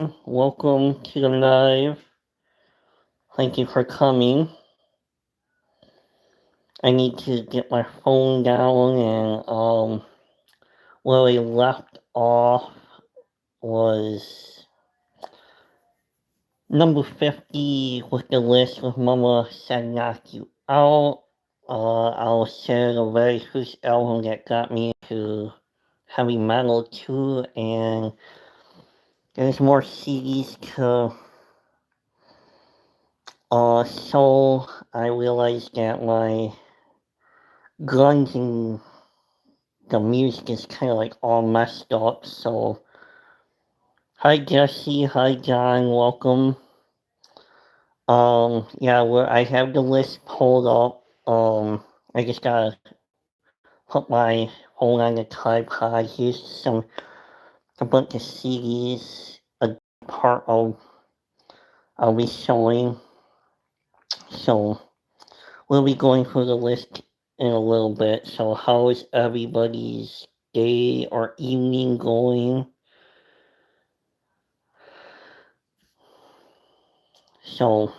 Welcome to the live. Thank you for coming. I need to get my phone down and where we left off was number 50 with the list with Mama Said Knock You Out. I'll share the very first album that got me into heavy metal too, and there's more CDs to so I realized that my guns and the music is kind of like all messed up. So, hi Jesse, hi John, welcome. Yeah, where I have the list pulled up. I just gotta put my phone on the tripod. Here's a bunch of CDs. A part I'll be showing. So we'll be going through the list in a little bit. So how is everybody's day or evening going? So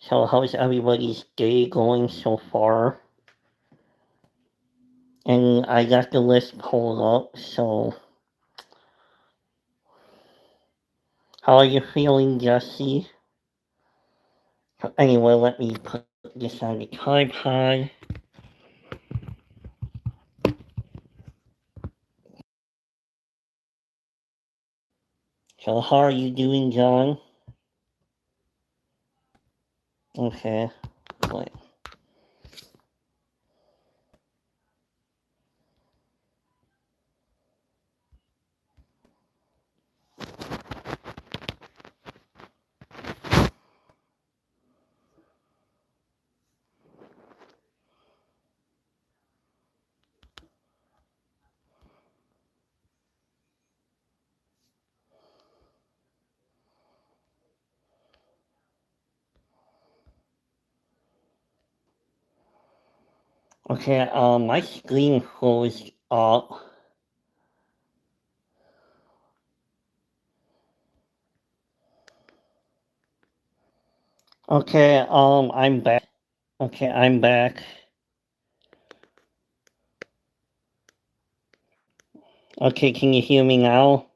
So how's everybody's day going so far? And I got the list pulled up, so how are you feeling, Jesse? Anyway, let me put this on the tripod. So how are you doing, John? Okay, wait. Okay, my screen froze up. Okay, I'm back. Okay, I'm back. Okay, can you hear me now?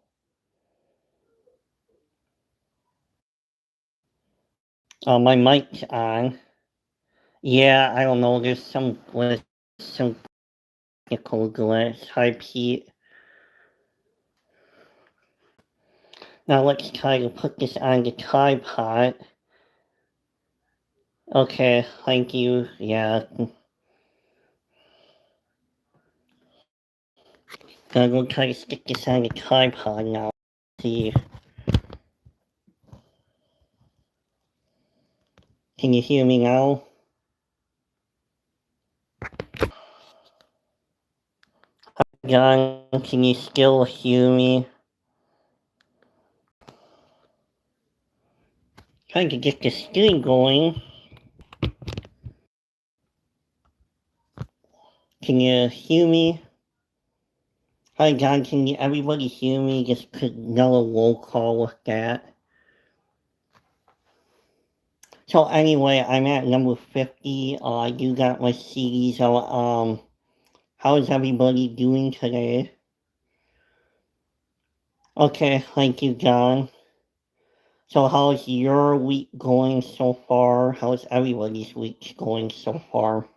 My mic's on. Yeah, I don't know. There's some technical glitch. Hi, Pete. Now let's try to put this on the tripod. Okay, thank you. Yeah, gotta go try to stick this on the tripod now. See, can you hear me now? John, can you still hear me? Trying to get the screen going. Can you hear me? Hi, John, can you everybody hear me? Just put another roll call with that. So anyway, I'm at number 50. You got my CD, so how is everybody doing today? Okay, thank you, John. So how's your week going so far? How's everybody's week going so far?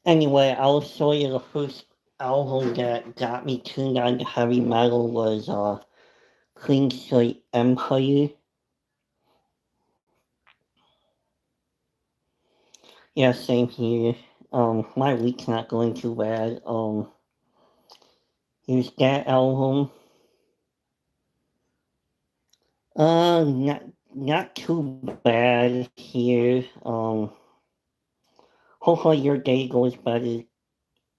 Anyway, I'll show you the first album that got me tuned on to heavy metal was Clean Slate Empire. Yeah, same here. My week's not going too bad. Here's that album. Not too bad here. Hopefully your day goes better.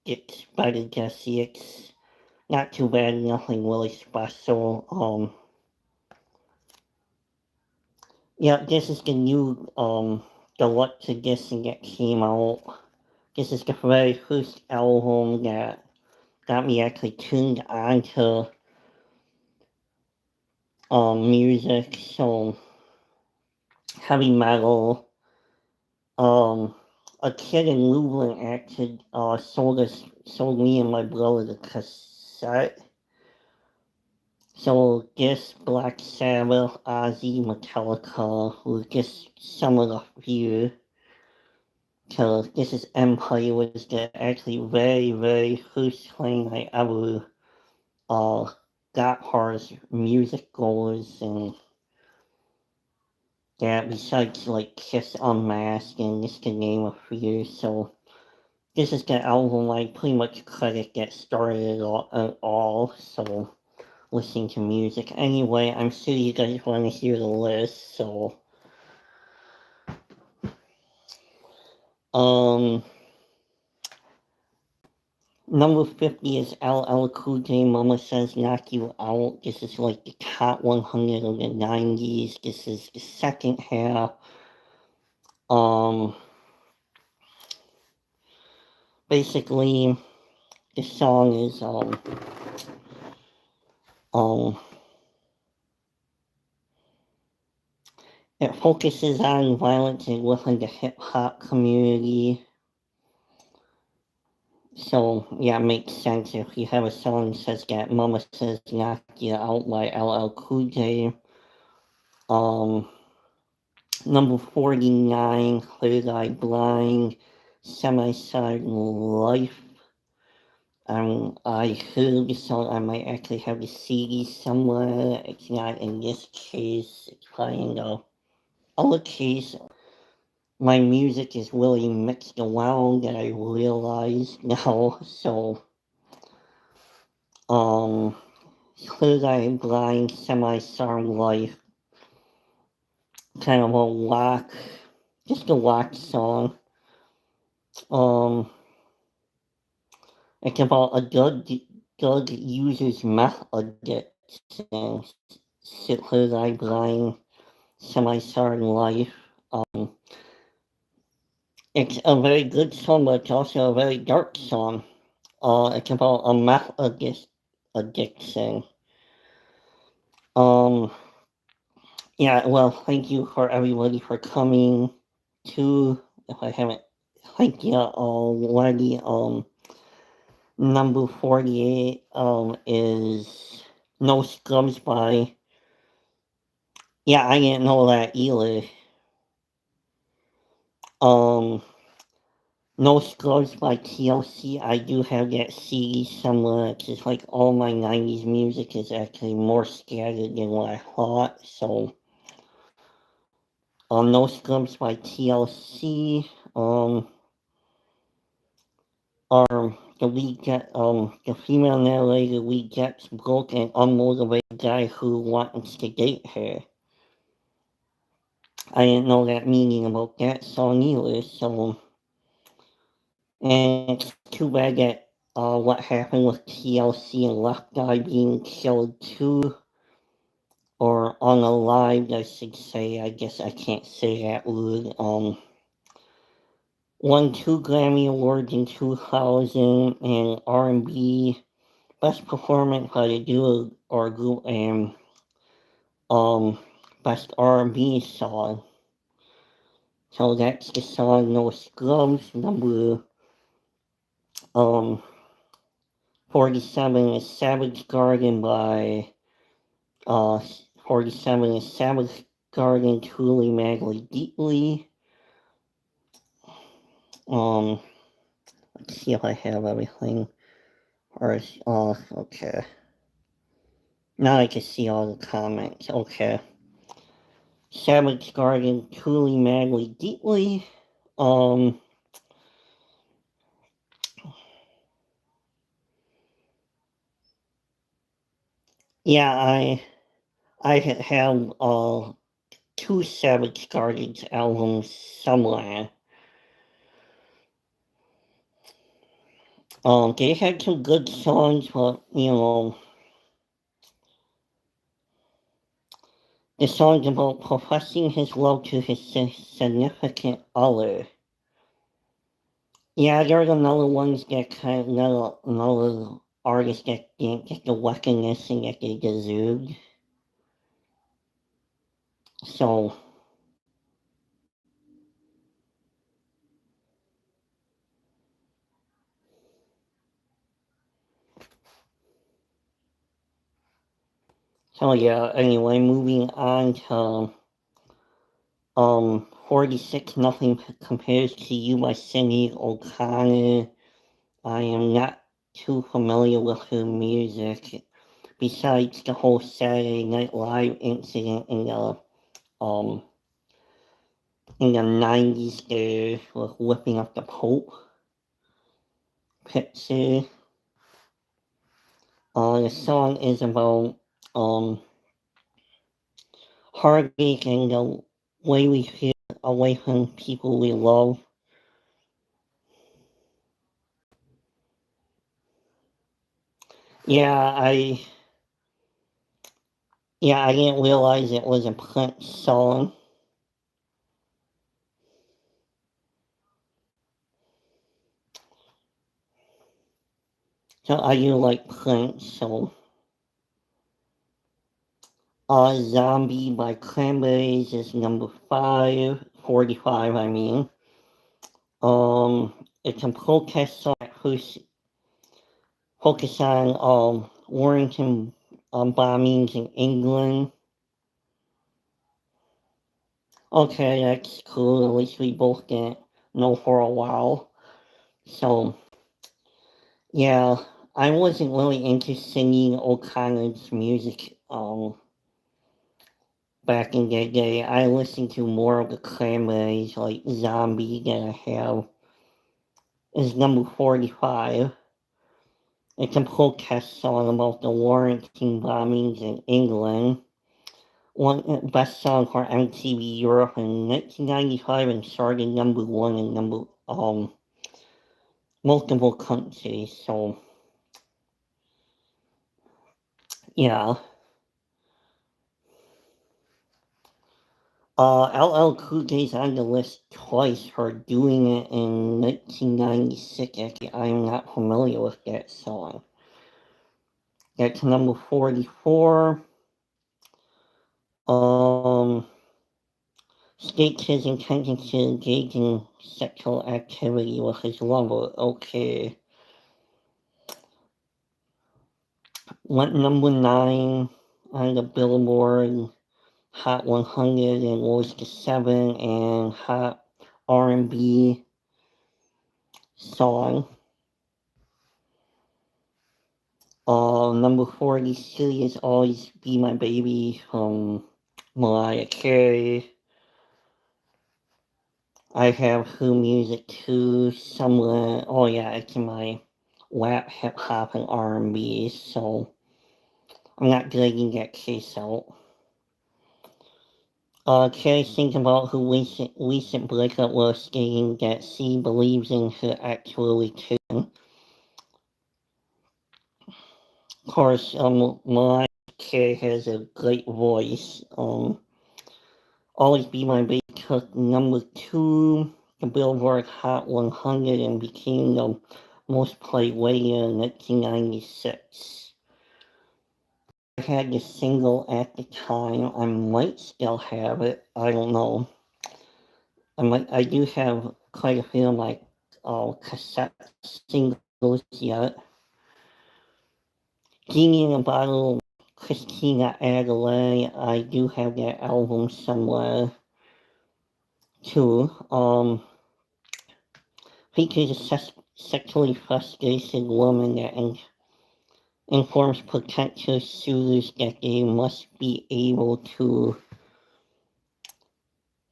Gets better, Jesse. It's not too bad. Nothing really special. Yeah, this is the new deluxe edition that came out This is the very first album that got me actually tuned onto music, so heavy metal. A kid in Louvain actually sold me and my brother the cassette. So this Black Sabbath, Ozzy, Metallica were just some of the few. So this is Empire was the actually very first thing I ever got hard music goes, and that besides like Kiss Unmasked and just to name a few. So this is the album I pretty much couldn't get started at all. So listening to music. Anyway, I'm sure you guys want to hear the list, so number 50 is LL Cool J, Mama Says Knock You Out. This is like the top 100 of the 90s. This is the second half. Basically, the song is, it focuses on violence within the hip-hop community. So, yeah, it makes sense if you have a song that says that Mama Says Knock You Out by LL Cool J. Number 49, Third Eye Blind, Semi-Side Life. I heard the song, I might actually have the CD somewhere. It's not in this case, it's probably in the other case. My music is really mixed around that I realize now, so, Third Eye Blind, Semi-Side Life, kind of a rock, just a rock song. It's about a drug user's meth addiction, Third Eye Blind, Semi-Side Life. It's a very good song, but it's also a very dark song. It's about a meth addiction. Yeah, well, thank you for everybody for coming to, if I haven't thanked you already, number 48, is No Scrubs by, yeah, I didn't know that either. No Scrubs by TLC, I do have that CD somewhere. It's just like all my 90s music is actually more scattered than what I thought, so No Scrubs by TLC. The female narrator lead gets broke and unmotivated guy who wants to date her. I didn't know that meaning about that song either, so. And it's too bad that what happened with TLC and Left Eye being killed too. Or unalived, I should say. I guess I can't say that word. Won 2 Grammy Awards in 2000 and R&B Best Performance by the Duo or Group and Best R&B Song. So that's the song No Scrubs. Number 47 is Savage Garden by 47 is Savage Garden, Truly Madly Deeply. Let's see if I have everything. Or, okay. Now I can see all the comments. Okay. Savage Garden, Truly Madly Deeply. Yeah, I have 2 Savage Gardens albums somewhere. They had some good songs, but the song's about professing his love to his significant other. Yeah, there's another ones that kind of another artist that didn't get the recognition that they deserved. So yeah, anyway, moving on to 46 Nothing Compares to You by Cindy O'Connor. I am not too familiar with her music, besides the whole Saturday Night Live incident um in the 90s there with whipping up the Pope picture. The song is about um heartache and the way we feel away from people we love. Yeah, I didn't realize it was a Prince song. So I do like Prince, so Zombie by Cranberries is number 45, I mean. It's a protest song who's focus on Warrington bombings in England. Okay, that's cool. At least we both didn't know for a while. So, yeah, I wasn't really into singing O'Connor's music back in the day. I listened to more of the Cranberries, like Zombie, that I have. Is number 45. It's a protest song about the Warrington bombings in England. One best song for MTV Europe in 1995 and started number one in multiple countries. So yeah, LL Cool J's on the list twice for doing it in 1996. Actually, I'm not familiar with that song. That's number 44. Um, states his intention to engage in sexual activity with his lover. Okay. Went number 9 on the Billboard Hot 100 and rose to 7 and Hot R&B song. Number 43 is Always Be My Baby from Mariah Carey. I have her music too, somewhere. Oh yeah, it's in my rap, hip hop, and R&B. So I'm not dragging that case out. Carrie thinks about her recent breakup while stating that she believes in her actual return. Of course, Mariah Carey has a great voice. Always Be My Baby took number 2, the Billboard Hot 100, and became the most played radio in 1996. I had the single at the time. I might still have it. I don't know. I do have quite a few of my cassette singles yet. Genie in a Bottle, Christina Aguilera. I do have that album somewhere too. Features a sexually frustrated woman that informs potential suitors that they must be able to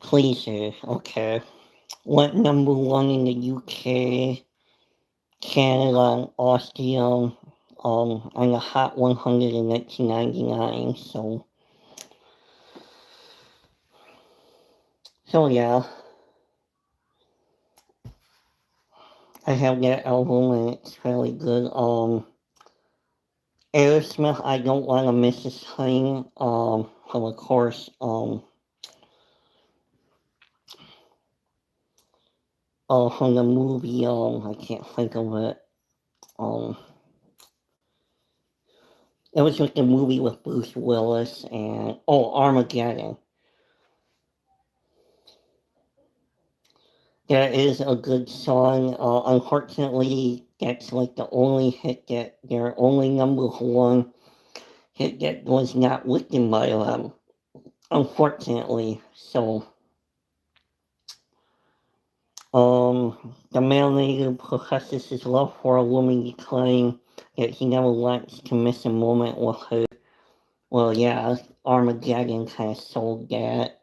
please her. Okay. Went number 1 in the UK, Canada, Austria, on the Hot 100 in 1999. So yeah, I have that album and it's really good. Aerosmith, I Don't Want to Miss a Thing. Of course, from the movie, I can't think of it. Um, it was like the movie with Bruce Willis and, Armageddon. That is a good song. Unfortunately, that's like the only hit that, their only number one hit that was not written by them. Unfortunately. So, the male native professes his love for a woman, declaring that he never wants to miss a moment with her. Well, yeah, Armageddon kind of sold that.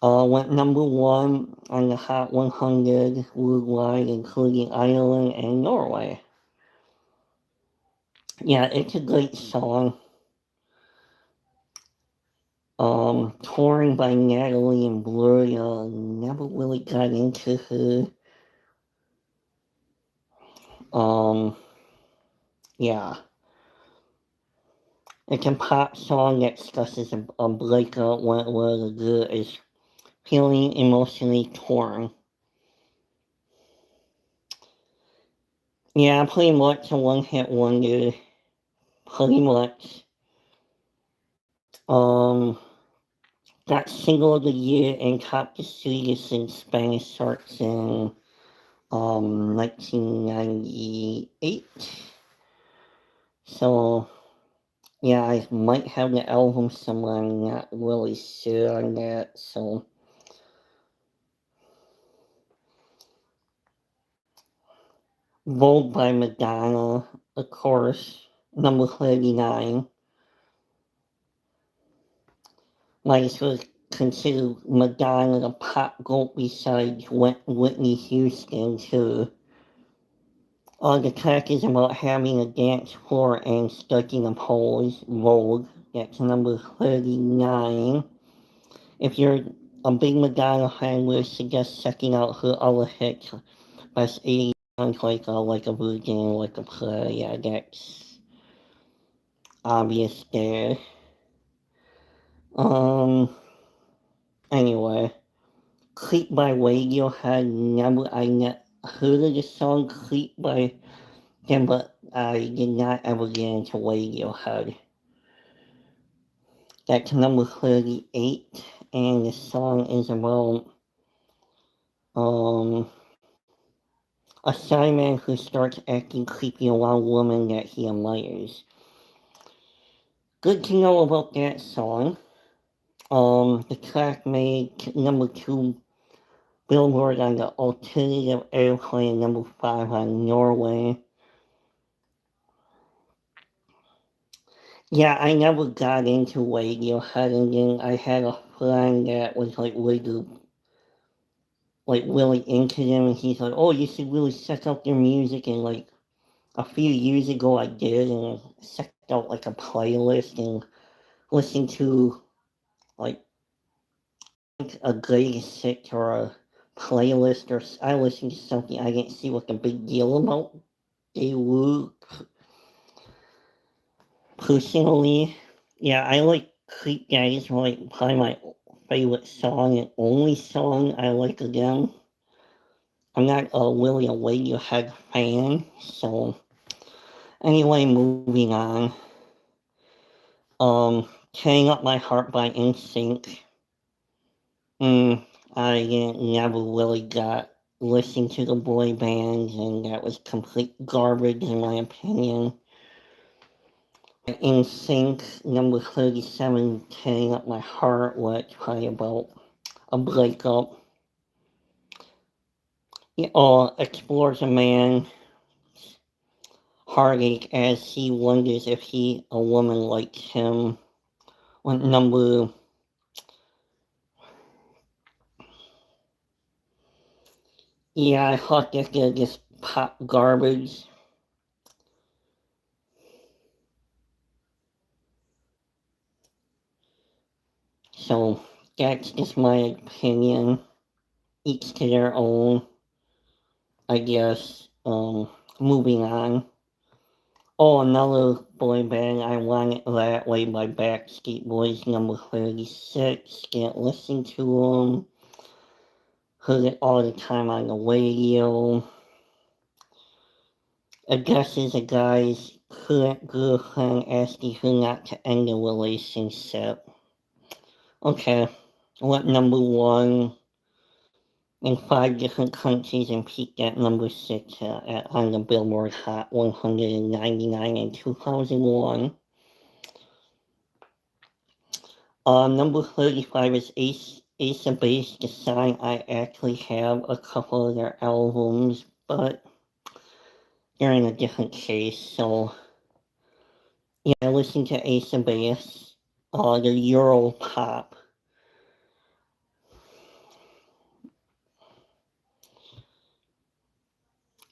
Went number one on the Hot 100 worldwide, including Ireland and Norway. Yeah, it's a great song. Touring by Natalie and Blur, never really got into her. Yeah. It's a pop song that discusses a breakup where the girl is feeling emotionally torn. Yeah, pretty much a one-hit wonder. Pretty much. Um, got single of the year and topped the series in Spanish charts in 1998. So yeah, I might have the album somewhere. I'm not really sure on that. So Vogue by Madonna, of course, number 39. Might as well consider Madonna the pop goat besides Whitney Houston too. The track is about having a dance floor and studying a pose, Vogue. That's number 39. If you're a big Madonna fan, we suggest checking out her other hits. Best 80 songs like a Virgin, like a Play. Yeah, that's obvious there. Um, anyway. Creep by Radiohead, I heard of the song Creep by them, but I did not ever get into Radiohead. That's number 38, and the song is about um, a shy man who starts acting creepy around women that he admires. Good to know about that song. The track made number 2 Billboard on the alternative airplay, number 5 on Norway. Yeah, I never got into Radiohead, and then I had a friend that was really into them, and he's like, "Oh, you should really check out their music." And like a few years ago, I did, and checked out like a playlist and listened to like a greatest hits or a playlist, or I listened to something I didn't see what the big deal about they were personally. Yeah, I like Creep Guys, like probably my favorite song and only song I like of them. I'm not really a Radiohead fan, so anyway, moving on. Tearing Up My Heart by NSYNC. I never really got listened to the boy bands, and that was complete garbage in my opinion. NSYNC, number 37, Tearing Up My Heart, was probably about a breakup. It explores a man's heartache as he wonders if a woman likes him. What number? Yeah, I thought that they're just pop garbage. So that's just my opinion. Each to their own, I guess. Moving on. Another boy band, I Want It That Way by Backstreet Boys, number 36. Can't listen to them. heard it all the time on the radio. I guess a guy's current girlfriend asking her not to end the relationship. Okay, what number one in 5 different countries and peaked at number 6 on the Billboard Hot 199 in 2001. Number 35 is Ace of Base, the song. I actually have a couple of their albums, but they're in a different case, so yeah, I listen to Ace of Base, the Euro pop.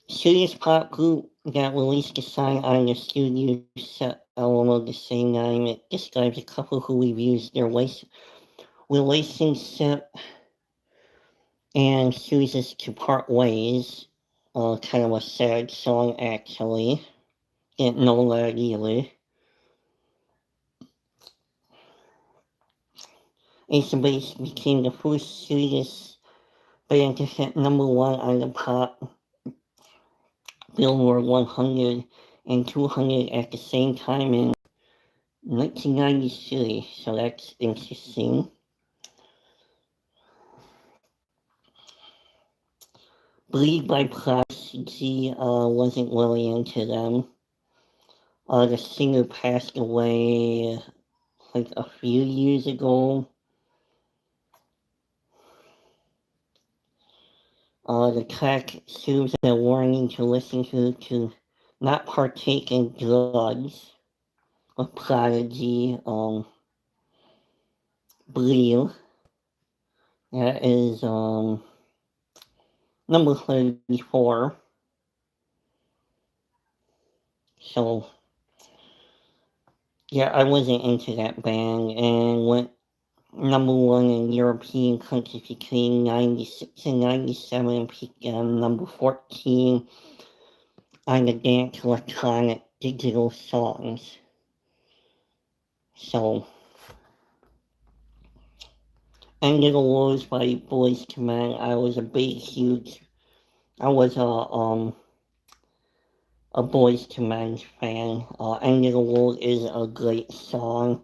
Serious pop group that released a song on the studio set album of the same name. It describes a couple who reviews their relationship and chooses to part ways. Kind of a sad song, actually. Didn't know that either. Ace of Base became the first Swedish band to hit number 1 on the pop Billboard 100 and 200 at the same time in 1993, so that's interesting. Bleed by Prodigy wasn't really into them. The singer passed away like a few years ago. The track serves as a warning to listeners to not partake in drugs with Prodigy. Bleed. That is number 34. So, yeah, I wasn't into that band and went number 1 in European countries between 96 and 97 and peaked on number 14 on the dance electronic digital songs. So, End of the Wars by Boys to Men. I was a Boys to Men fan. End of the World is a great song.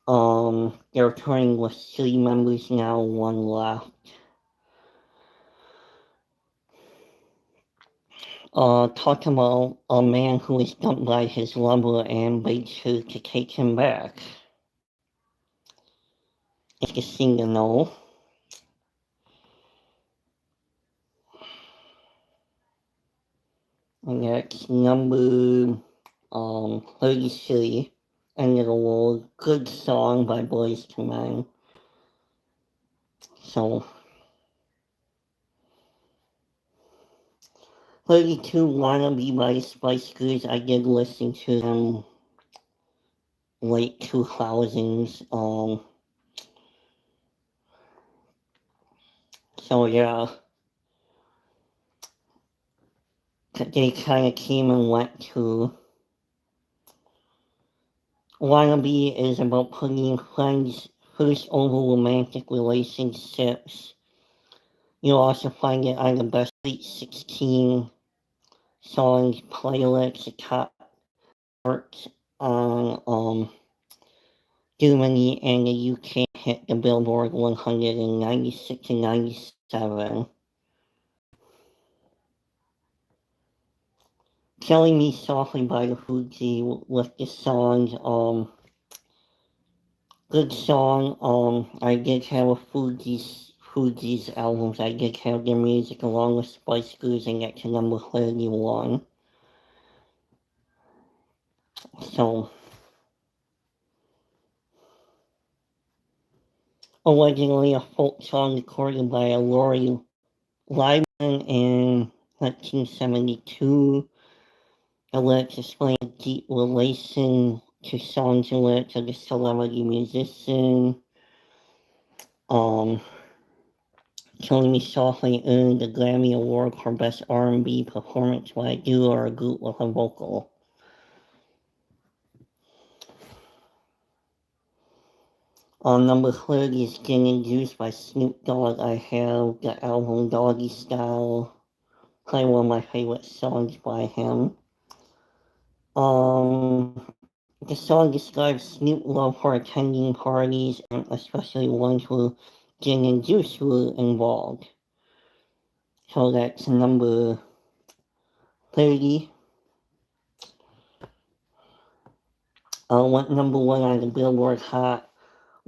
They're touring with 3 members now, 1 left. Talking about a man who was dumped by his lover and begs her to take him back. Interesting to know. And that's number 33, End of the World. Good song by Boys to Men. So, 32, Wannabe by Spice Girls. I did listen to them late 2000s. So yeah, they kind of came and went too. Wannabe is about putting friends first over romantic relationships. You'll also find it on the best Sweet 16 songs playlist, the top charts on Germany and the UK hit the Billboard 196 and 97. Killing Me Softly by the Fuji with the song, good song. I did have a Fuji's albums. I did have their music along with Spice Girls and get to number 31. So, originally a folk song recorded by Lori Lyman in 1972. The lyrics explain a deep relation to songs and lyrics of the celebrity musician. Killing Me Softly earned the Grammy Award for Best R&B Performance by a duo or a group with a vocal. Number 30 is Getting Juiced by Snoop Dogg. I have the album Doggy Style. Probably one of my favorite songs by him. The song describes Snoop's love for attending parties, and especially ones where gin and juice were involved. So that's number 30. Went number 1 on the Billboard Hot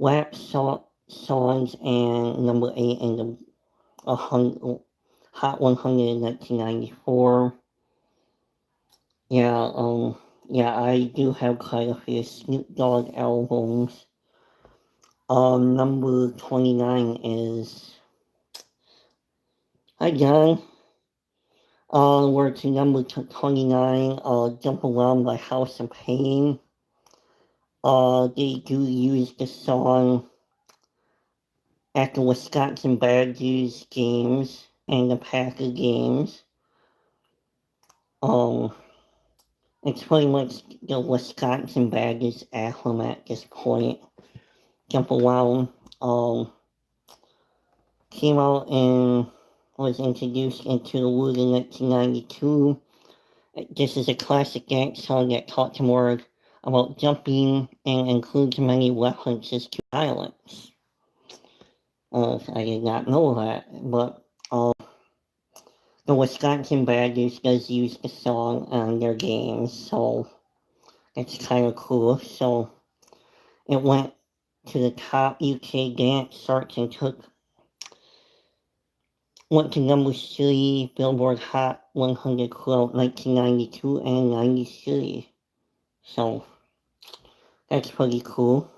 Rap Songs, and number 8 in the Hot 100 in 1994. Yeah, I do have quite a few Snoop Dogg albums. Number 29 is, hi John. We're to number 29, Jump Around by House of Pain. They do use the song at the Wisconsin Badgers games and the Packer games. It's pretty much the Wisconsin Badgers anthem at this point. Jump Around, came out and was introduced into the world in 1992. This is a classic dance song that talks more about jumping and includes many references to violence. I did not know that, but the Wisconsin Badgers does use the song on their games, so it's kind of cool. So it went to the top UK dance charts and went to number 3 Billboard Hot 100 throughout 1992 and 93. So that's pretty cool.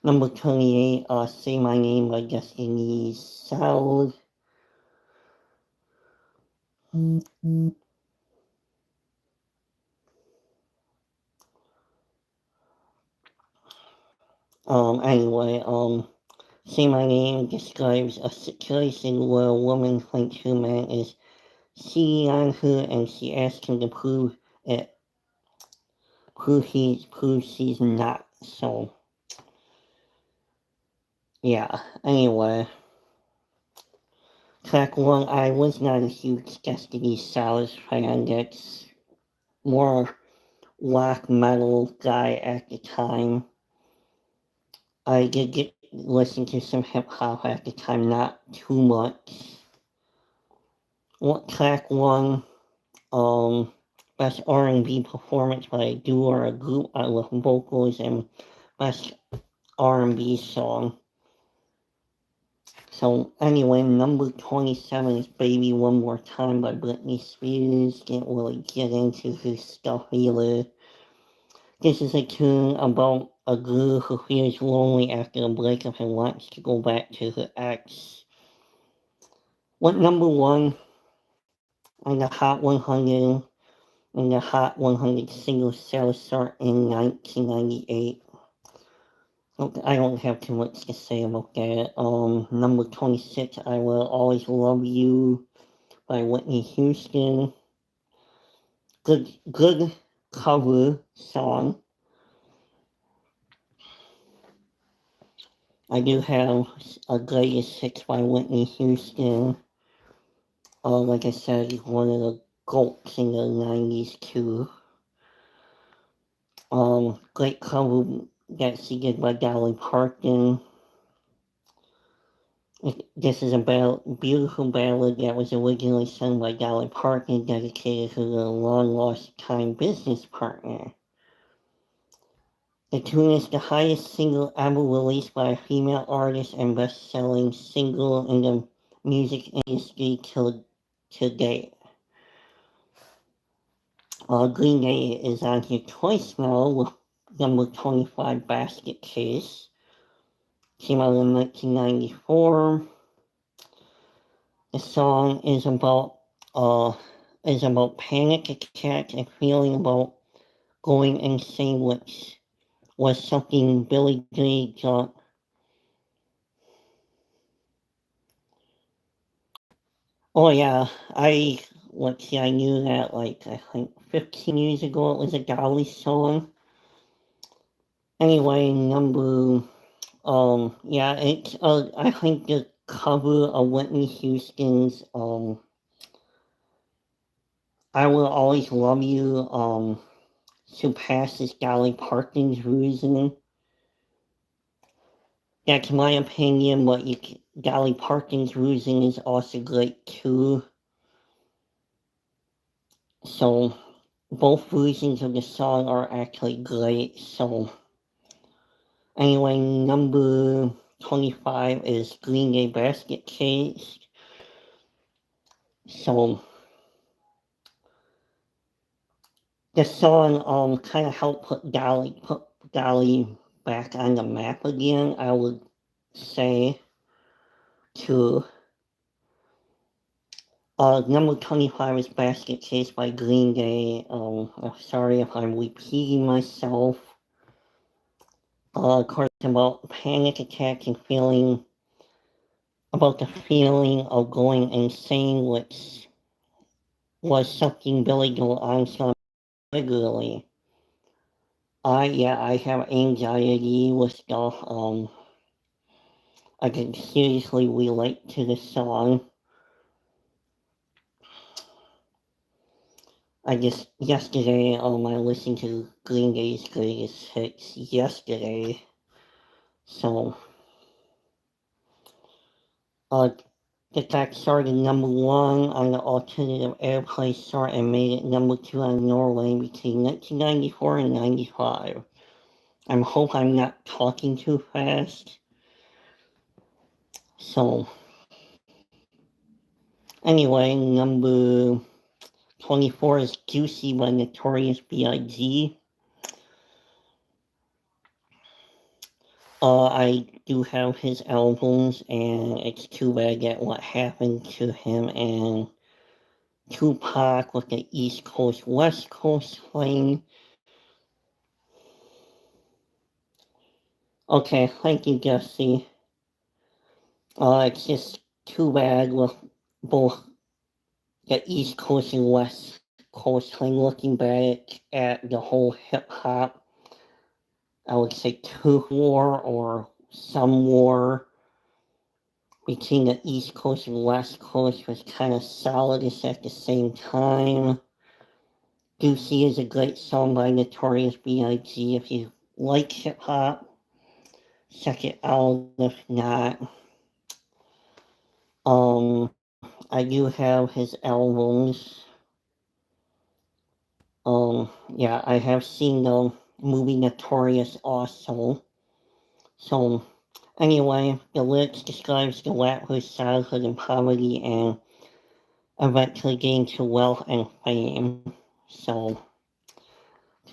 Number 28, Say My Name by Destiny's Child. Anyway, Say My Name describes a situation where a woman thinks her man is cheating on her and she asks him to prove she's not. So, yeah, anyway. Track 1, I was not a huge Destiny's Child fan. That's more rock metal guy at the time. I did listen to some hip hop at the time, not too much. Track 1, best R&B performance by a duo or a group. I love vocals, and best R&B song. So anyway, number 27 is Baby One More Time by Britney Spears. Didn't really get into her stuff either. This is a tune about a girl who feels lonely after a breakup and wants to go back to her ex. Went number 1 on the Hot 100 and the Hot 100 single sales chart in 1998. I don't have too much to say about that. Number 26, I Will Always Love You by Whitney Houston. Good cover song. I do have a Greatest Hits by Whitney Houston. Like I said, he's one of the GOATs in the 90s too. Great cover that she did by Dolly Parton. This is a beautiful ballad that was originally sung by Dolly Parton, dedicated to the long-lost time business partner. The tune is the highest single ever released by a female artist and best-selling single in the music industry to date. Green Day is on here twice now with number 25 Basket Case. Came out in 1994. The song is about panic attacks and feeling about going insane, which was something Billy J. Oh yeah, I knew that like I think 15 years ago it was a Dolly song. Anyway, number Yeah, it's, I think the cover of Whitney Houston's, I Will Always Love You, surpasses Dolly Parton's version. That's my opinion, but Dolly Parton's version is also great too. So, both versions of the song are actually great. So, anyway, number 25 is Green Day Basket Case. So, the song kind of helped put Dolly back on the map again, I would say, too. Number 25 is Basket Case by Green Day. I'm sorry if I'm repeating myself. Of course, about panic attacks and about the feeling of going insane, which was something Billy Joel Armstrong regularly. I have anxiety with stuff. I can seriously relate to the song. Yesterday, I listened to Green Day's greatest hits yesterday. So, the track started number one on the alternative airplay chart and made it number two on Norway between 1994 and 95. I hope I'm not talking too fast. So, anyway, number 24 is Juicy by Notorious B.I.G. I do have his albums, and it's too bad that what happened to him and Tupac with the East Coast West Coast thing. Okay, thank you, Jesse. It's just too bad with both the East Coast and West Coast thing. Looking back at the whole hip hop, I would say tooth war or some war between the East Coast and West Coast was kind of solidist at the same time. Odysee is a great song by Notorious B.I.G. If you like hip hop, check it out. If not, I do have his albums. Yeah, I have seen the movie Notorious also. So, anyway, the lyrics describes the rapper's childhood in poverty and eventually gained to wealth and fame. So,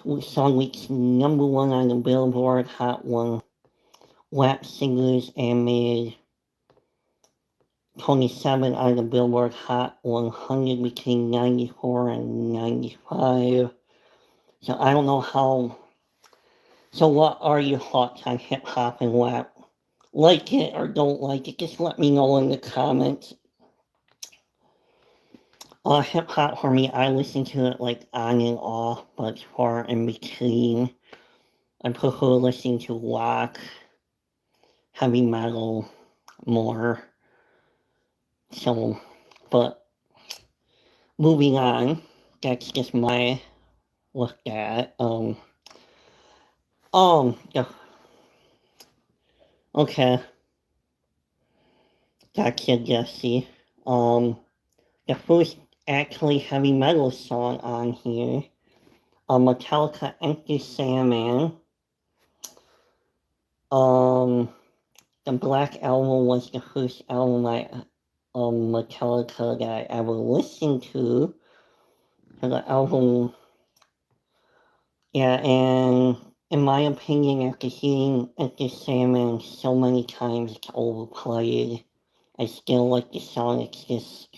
the song reached number one on the Billboard Hot 1 Rap Singers and made 27 on the Billboard Hot 100 between 94 and 95. So I don't know how. So what are your thoughts on hip hop and rap? Like it or don't like it? Just let me know in the comments. Hip hop for me, I listen to it like on and off, but far in between. I prefer listening to rock, heavy metal more. So, but moving on, that's just my look at. Yeah, okay, gotcha, Jesse. The first actually heavy metal song on here, Metallica Enter Sandman. The Black Album was the first album Metallica that I ever listened to. So the album, yeah, and in my opinion, after hearing Enter Sandman so many times, it's overplayed. I still like the song, it's just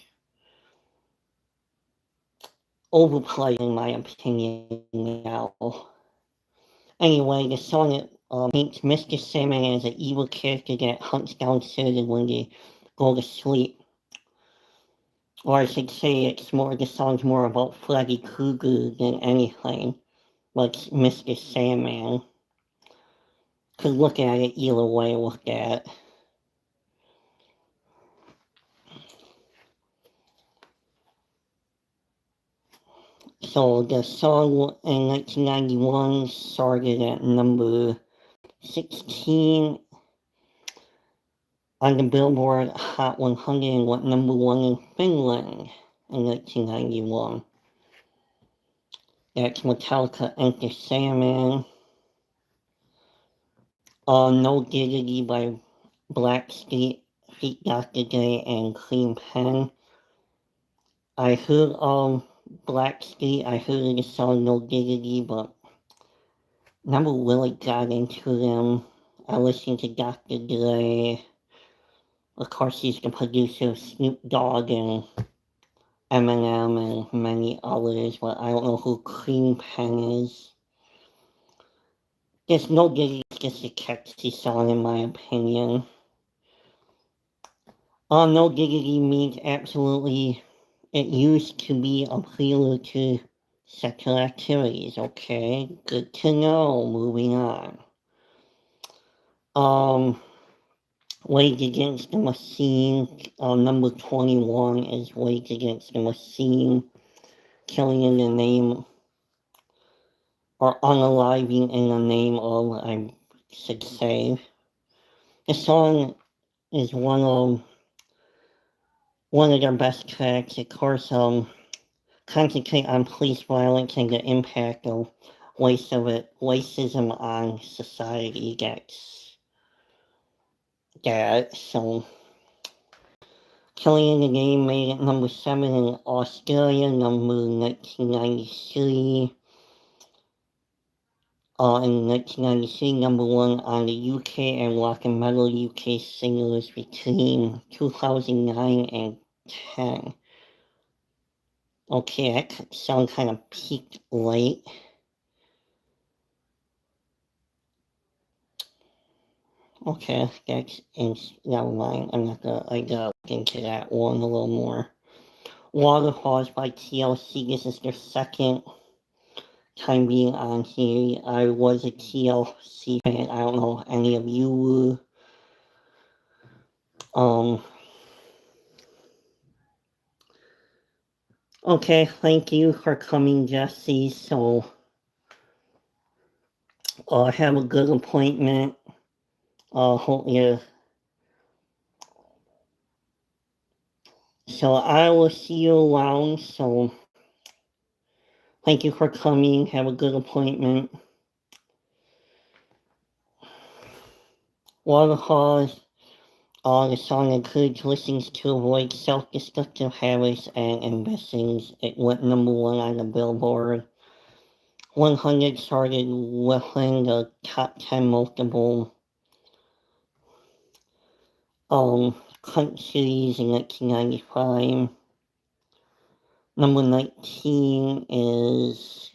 overplayed in my opinion now. Anyway, the song paints Mr. Sandman as an evil character that hunts down children when they go to sleep. Or I should say the song's more about Freddy Krueger than anything, like Mr. Sandman. Could look at it either way, look at. So the song in 1991 started at number 16 on the Billboard Hot 100 and went number 1 in Finland in 1991. That's Metallica Enter Sandman. No Diggity by Blackstreet, Feet Dr. J, and Clean Pen. I heard Blackstreet, I heard the song No Diggity, but never really got into them. I listened to Dr. Dre. Of course, he's the producer of Snoop Dogg and Eminem and many others, but I don't know who Clean Pen is. There's No Diggity, it's just a catchy song in my opinion. No Diggity means absolutely, it used to be a prelude to sexual activities, okay? Good to know, moving on. Rage Against the Machine, number 21 is Rage Against the Machine, killing in the name, or unaliving in the name of, I should say. The song is one of their best tracks. Of course, concentrate on police violence and the impact of racism on society. That's that. So, Killing in the Name made it number 7 in Australia, number 1993. In 1993, number 1 on the UK and Rock and Metal UK singles between 2009 and 10. Okay, that sound kind of peaked late. Okay, never mind. I gotta look into that one a little more. Waterfalls by TLC. This is their second time being on here. I was a TLC fan. I don't know if any of you were. Okay, thank you for coming, Jesse. So, have a good appointment. Hope you. So I will see you around. So, thank you for coming. Have a good appointment. Waterfalls. The song encouraged listeners to avoid self-destructive habits and ambitions. It went number 1 on the Billboard 100, started within the top 10 multiple countries in 1995. Number 19 is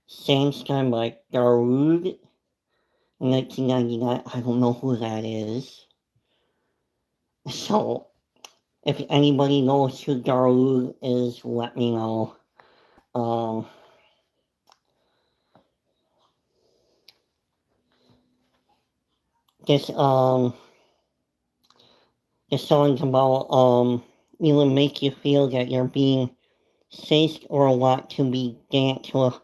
Sandstorm by Darude in 1999. I don't know who that is. So, if anybody knows who Darude is, let me know. This song's about it'll make you feel that you're being chased or want to be danced with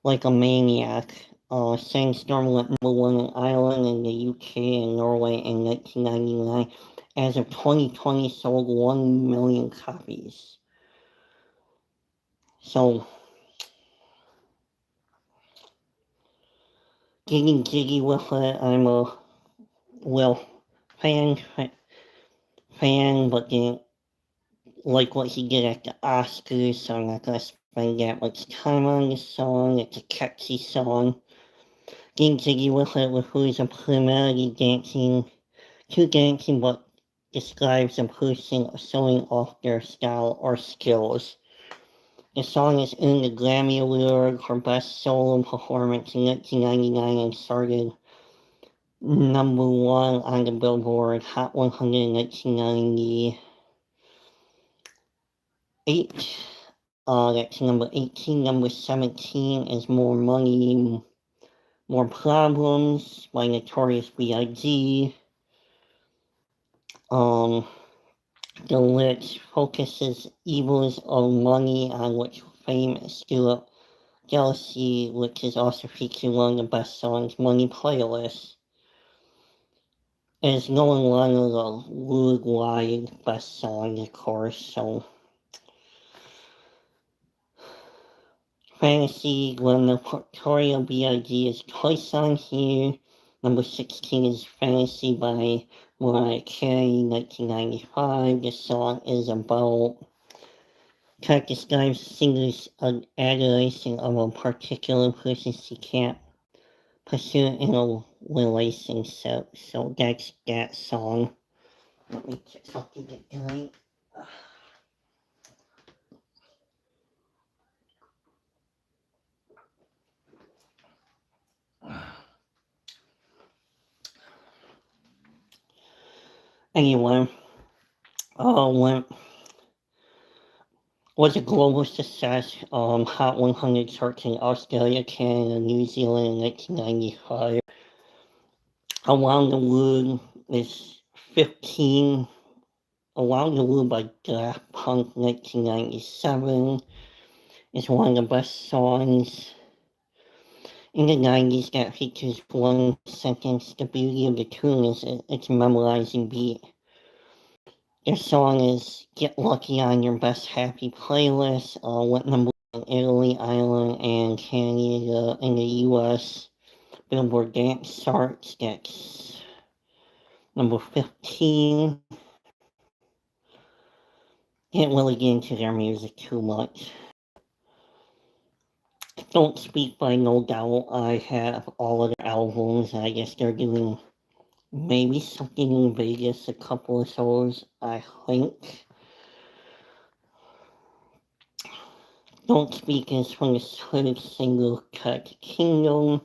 like a maniac. Sandstorm went number 1 in Ireland and the UK and Norway in 1999. As of 2020, sold 1 million copies. So, getting jiggy with it, I'm a fan, but didn't like what he did at the Oscars, so I'm not gonna spend that much time on this song. It's a catchy song. Getting jiggy with it refers to primarily dancing, but describes a person showing off their style or skills. The song is in the Grammy Award for Best Solo Performance in 1999 and started number 1 on the Billboard Hot 100 in 1998. That's number 18. Number 17 is More Money, More Problems by Notorious B.I.G. The lyrics focuses evils on money, on which famous Stuart Jealousy, which is also featured one of the best songs, Money playlist. It is no longer the worldwide best song, of course, so. Fantasy, when the Victoria B.I.G. is twice on here. Number 16 is Fantasy by Mariah Carey, 1995. The song is about trying to describe singer's adoration of a particular person she can't pursue in a relationship. So that's that song. Let me get something to drink. Anyway, was a global success, Hot 100 charts in Australia, Canada, New Zealand in 1995. Around the World is 15. Around the World by Daft Punk, 1997. It's one of the best songs in the 90s that features one sentence. The beauty of the tune is its memorizing beat. Their song is Get Lucky on Your Best Happy playlist, went number one in Italy, Ireland, and Canada. In the US Billboard Dance Charts, that's number 15. Can't really get into their music too much. Don't Speak by No Doubt, I have all of their albums. I guess they're doing maybe something in Vegas, a couple of shows, I think. Don't Speak is from the third single, Cut Kingdom.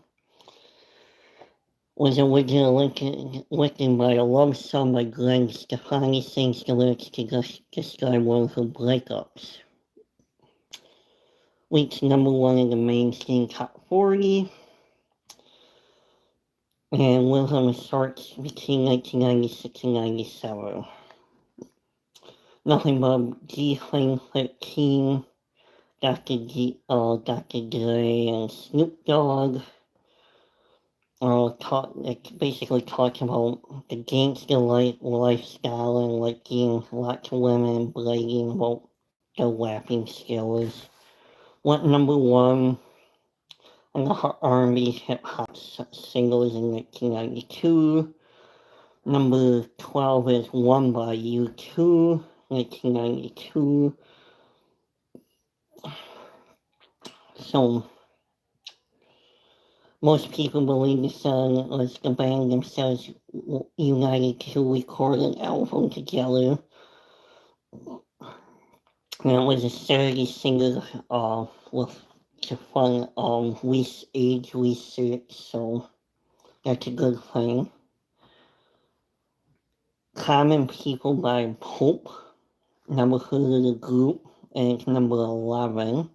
Was originally written by a love song by Glenn Stefani, sings the lyrics to describe one of her breakups. Reached number one in the mainstream top 40. And was on the charts between 1996 and 97. Nothing but G-Fling 13, Dr. Dre, and Snoop Dogg. Basically talks about the gangster lifestyle and liking lots of women, bragging about their rapping skills. Went number one on the R&B hip-hop singles in 1992. Number 12 is One by U2, 1992. So, most people believe the song was the band themselves united to record an album together. And it was a 30 single with the fun age research, so that's a good thing. Common People by Pope, never heard of the group, and it's number 11.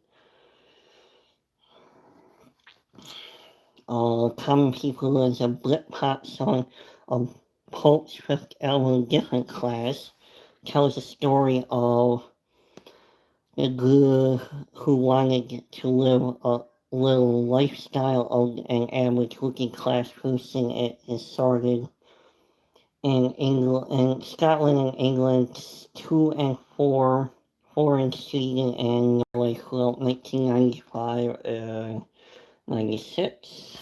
Common People is a Britpop song of Pope's fifth album, Different Class. Tells the story of a girl who wanted to live a little lifestyle of an average working class person. It is started in Scotland and England, 2 and 4 in Sweden and Norway throughout 1995 and 96.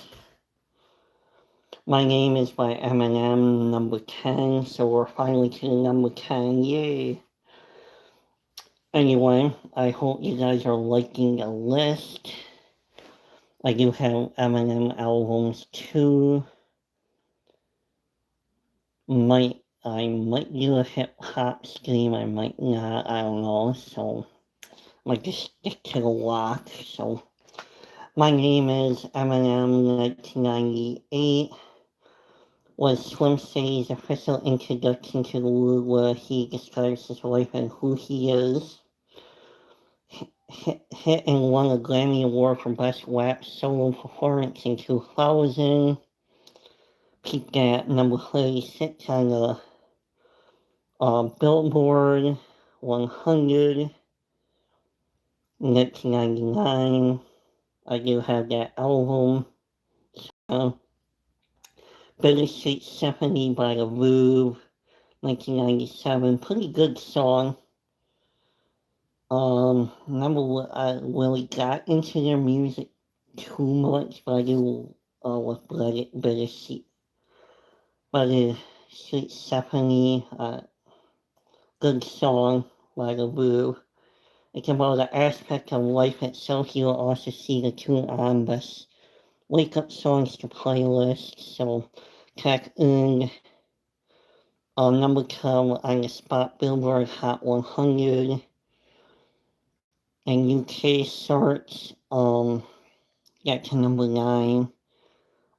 My Name is by Eminem, number 10, so we're finally to the number 10, yay! Anyway, I hope you guys are liking the list. I do have Eminem albums too. I might do a hip-hop stream, I might not, I don't know, so I might just stick to the rock, so. My Name is Eminem, 1998. Was Slim Shady's official introduction to the world where he describes his life and who he is. His hit and won a Grammy Award for Best Rap Solo Performance in 2000. Peaked at number 36 on the Billboard 100 in 1999. I do have that album. Bittersweet Symphony by the Rube, 1997. Pretty good song. Never I really got into their music too much, but I do with Bittersweet. Bittersweet Symphony, good song by the Rube. It's about the aspect of life itself. You'll also see the tune on Best Wake Up Songs to Playlist. So, track in number 12 on the Spot Billboard Hot 100. And UK charts, got to number 9.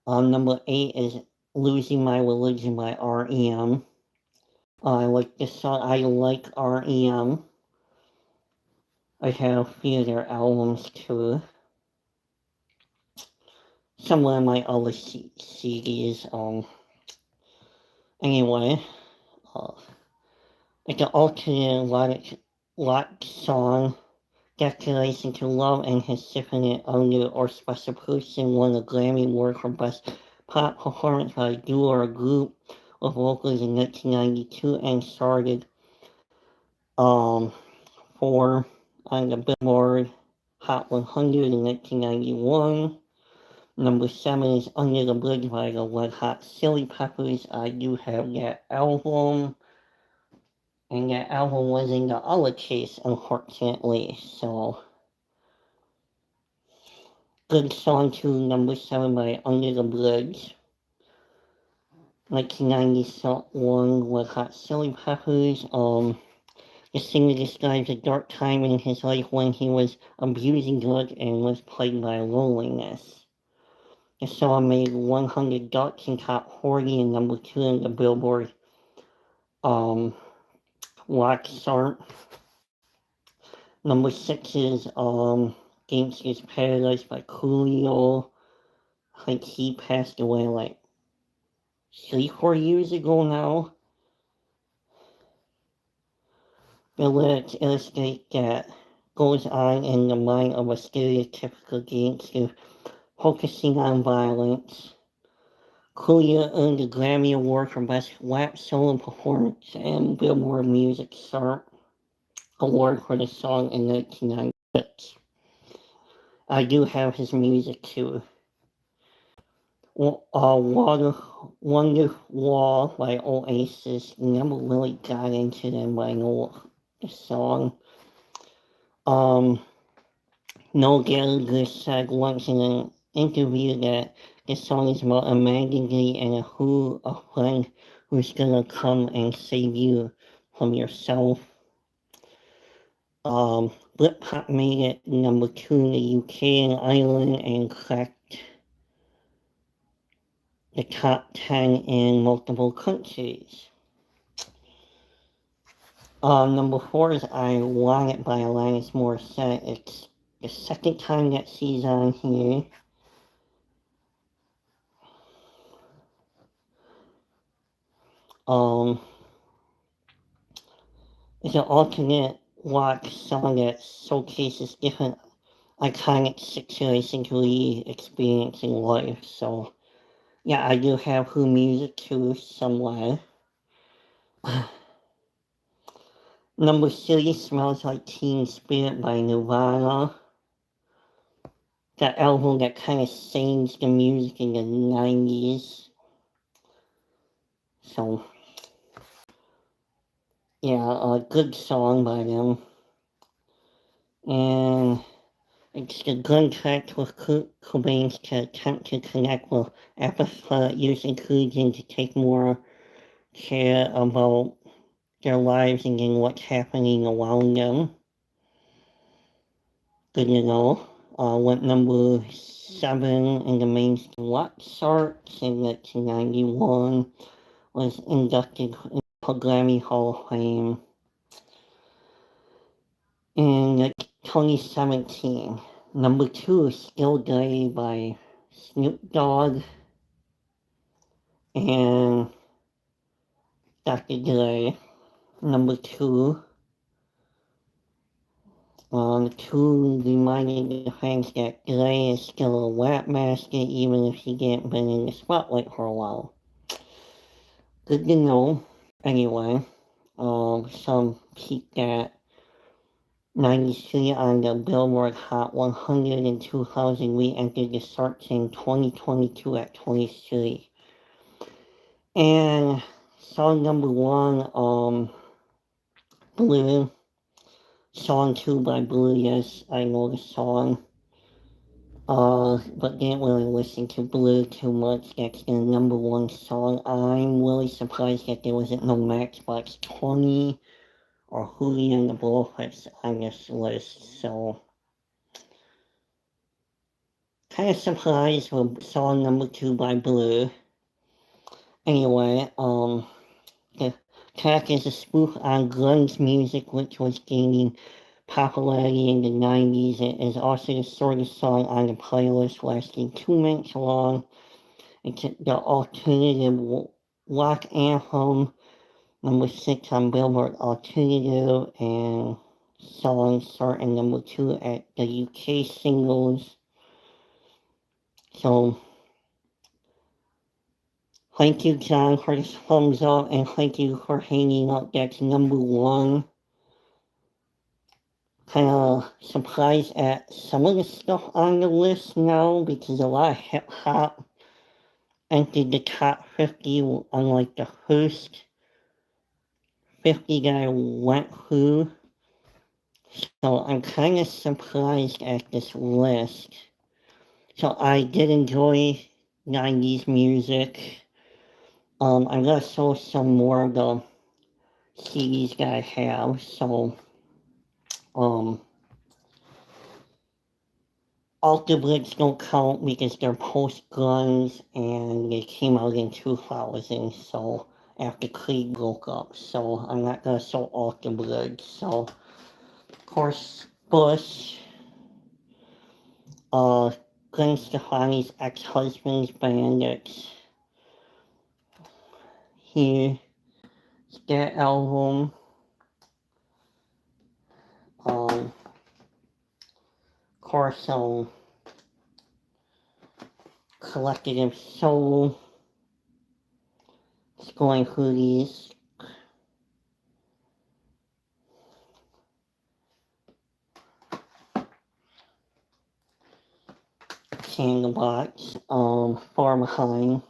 Number 8 is Losing My Religion by R.E.M. I like this song. I like R.E.M. I have a few of their albums too. Some of my other CDs. Anyway, it's an alternate rock song. Declaration to Love and his symphony under or special person won a Grammy Award for Best Pop Performance by a duo or group with vocals in 1992 and started 4 on the Billboard Hot 100 in 1991. Number 7 is Under the Bridge by the Red Hot Chili Peppers. I do have that album. And that album was in the other case, unfortunately. So, good song too, number 7 by Under the Bridge. 1991 Red Hot Chili Peppers. The singer describes a dark time in his life when he was abusing drugs and was plagued by loneliness. The song made 100 darts in top 40 and number 2 in the Billboard rock chart. Number 6 is Gangsta's Paradise by Coolio. I think he passed away like 3-4 years ago now. The lyrics illustrate that goes on in the mind of a stereotypical gangster, focusing on violence. Coolio earned the Grammy Award for Best Rap Solo Performance and Billboard Music Chart Award for the song in 1996. I do have his music too. Wonderwall by Oasis. Never really got into them, but I know the song. Noel Gallagher said once in an interview that the song is about a imaginary and a friend who's gonna come and save you from yourself. Britpop made it number 2 in the UK and Ireland and cracked the top 10 in multiple countries. Number 4 is I Want It by Alanis Morissette. It's the second time that she's on here. It's an alternate rock song that showcases different iconic situations we experience in life. So, yeah, I do have her music too somewhere. Number 3, Smells Like Teen Spirit by Nirvana. That album that kind of changed the music in the 90s. So, yeah, a good song by them. And it's the gun track with Kurt Cobain's to attempt to connect with apathetic youth including to take more care about their lives and then what's happening around them. Good to know. Went number 7 in the mainstream rock charts in 1991. Was inducted into the Grammy Hall of Fame. In 2017. Number 2 is Still Day by Snoop Dogg and Dr. Dre. Number 2. Two reminding the fans that Dre is still a rap master even if he didn't been in the spotlight for a while. Good to know. Anyway, some peaked at 93 on the Billboard Hot 100 in 2000, re-entered the charts in 2022 at 23. And song number 1, Blue. Song 2 by Blue, yes, I know the song. But didn't really listen to Blue too much. That's the number 1 song. I'm really surprised that there wasn't no Matchbox 20 or Hootie and the Blowfish on this list, so kind of surprised with song number 2 by Blue. Anyway, the track is a spoof on grunge music, which was gaining popularity in the 90s. It is also the shortest song on the playlist, lasting 2 minutes long. It's the alternative rock anthem, number 6 on Billboard Alternative, and song starting number 2 at the UK singles. So, thank you, John, for the thumbs up, and thank you for hanging out. That's number 1. Kind of surprised at some of the stuff on the list now, because a lot of hip hop entered the top 50, unlike the first 50 that I went through. So I'm kind of surprised at this list. So I did enjoy 90s music. I'm gonna show some more of the CDs that I have. So, Alter Bridge don't count because they're post-grunge and they came out in 2000, so after Creed broke up. So I'm not gonna show Alter Bridge. So, of course, Bush, Gwen Stefani's ex-husband's band, that's here. It's their album. Of course, Collective Soul. Just going through these. Candlebox, Far Behind.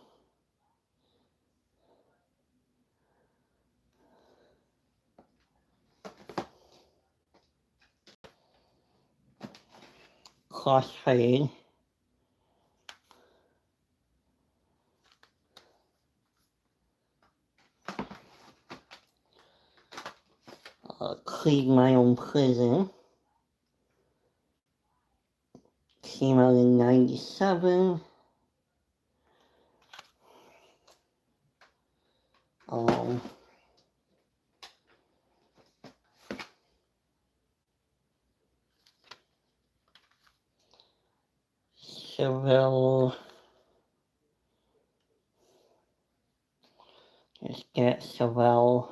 Crossfade. Clean My Own Prison. Came out in 97. Chevelle. Let's get Chevelle.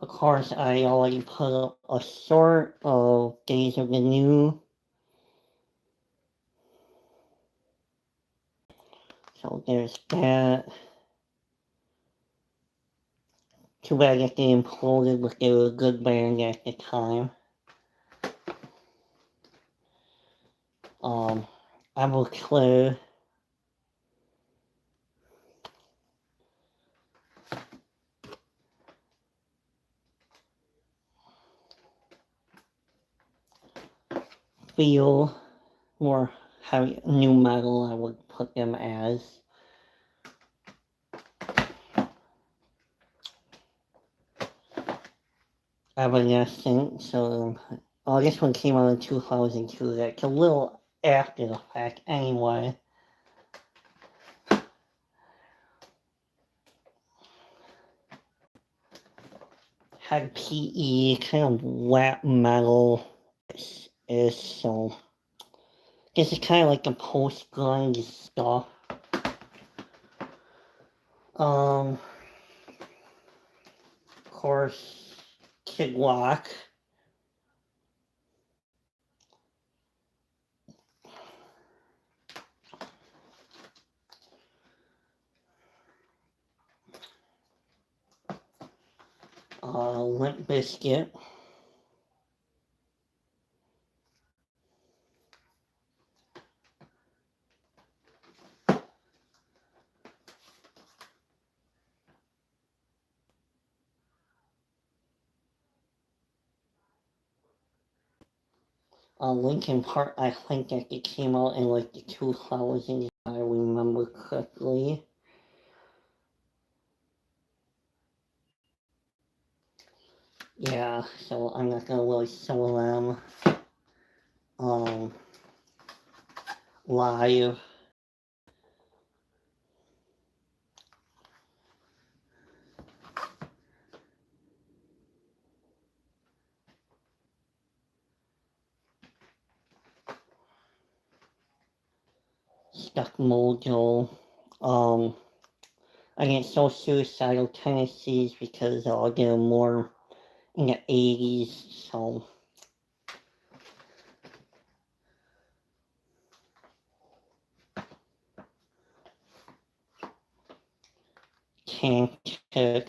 Of course, I already put up a short of Days of the New. So there's that. Too bad that they imploded, but they were a good band at the time. Everclear. Feel, more heavy new metal, I would put them as. Evanescent, so this one came out in 2002. That's a little after the fact anyway. kind of PE, kind of rap metal is, so this is kind of like the post-grunge stuff. Of course, Kid Rock. Limp Bizkit. Linkin Park, I think that it came out in like the 2000s, if I remember correctly. Yeah, so I'm not gonna really sell them live. Stuck Mojo. I get so suicidal tendencies because they're more in the 80s, so Tank. It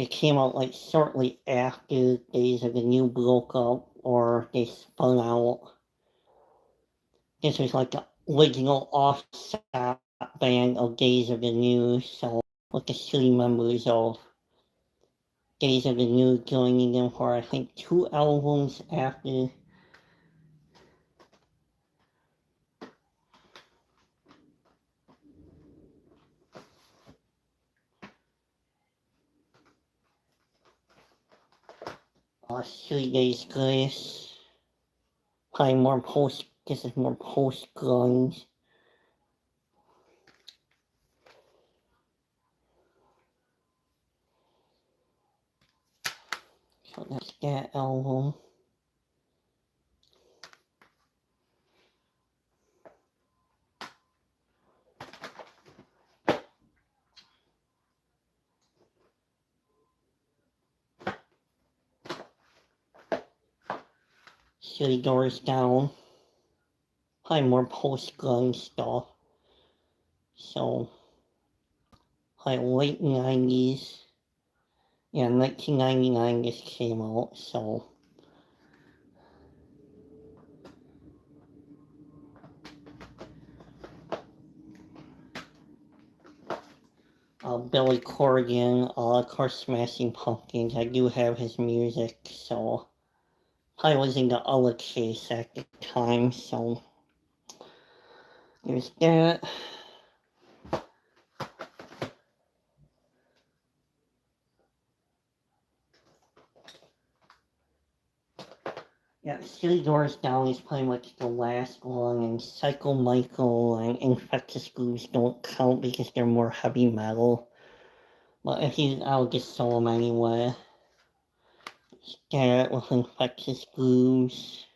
came out like shortly after Days of the New broke up or they spun out. This was like the original offset band of Days of the New, so with the three members of Days of the New joining them for I think 2 albums after. Three Days Grace. Probably more post, this is more post-grunge. So that's that album. Three Doors Down. Probably more post-grunge stuff. So, like late 90s. Yeah, 1999 this came out, so. Billy Corgan, of course Smashing Pumpkins, I do have his music, so. I was in the other case at the time, so. There's that. Yeah, Three Doors Down is pretty much the last one, and Psycho Michael and Infectious Grooves don't count because they're more heavy metal. But if you, I'll just sell them anyway. Start with Infectious Grooves.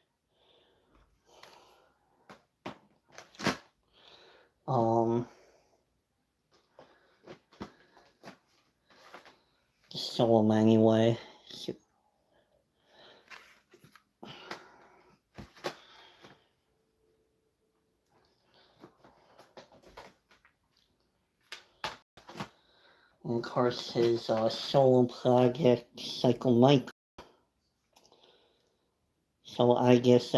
Just sell them anyway. And of course his solo project, Psycho Mike. So I guess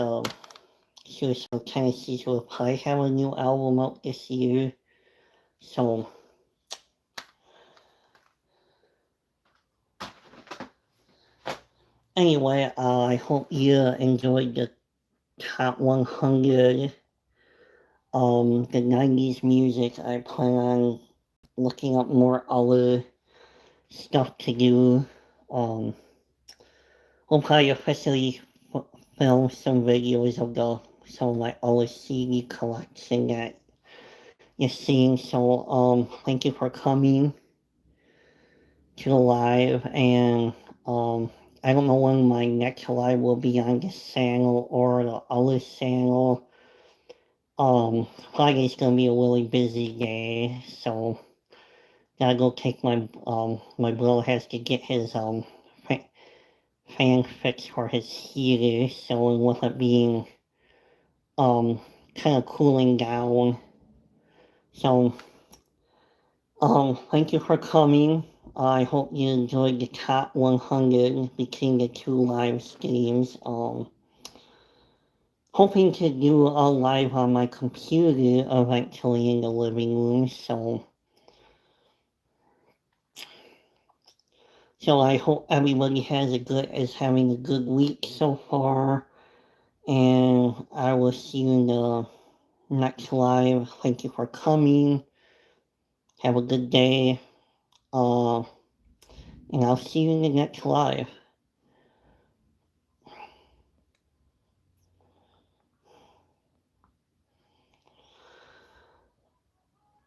Suicidal Tendencies will probably have a new album out this year. So anyway, I hope you enjoyed the top 100 the 90s music. I plan on looking up more other stuff to do. We'll probably officially film some videos of some of my other CD collection that you're seeing. So thank you for coming to the live, and I don't know when my next live will be on this channel or the other channel. Friday's gonna be a really busy day, so gotta go take my brother has to get his fan fixed for his heater, so with it being kind of cooling down. So thank you for coming. I hope you enjoyed the top 100 between the two live streams. Hoping to do a live on my computer eventually in the living room, so I hope everybody is having a good week so far, and I will see you in the next live. Thank you for coming. Have a good day. And I'll see you in the next live.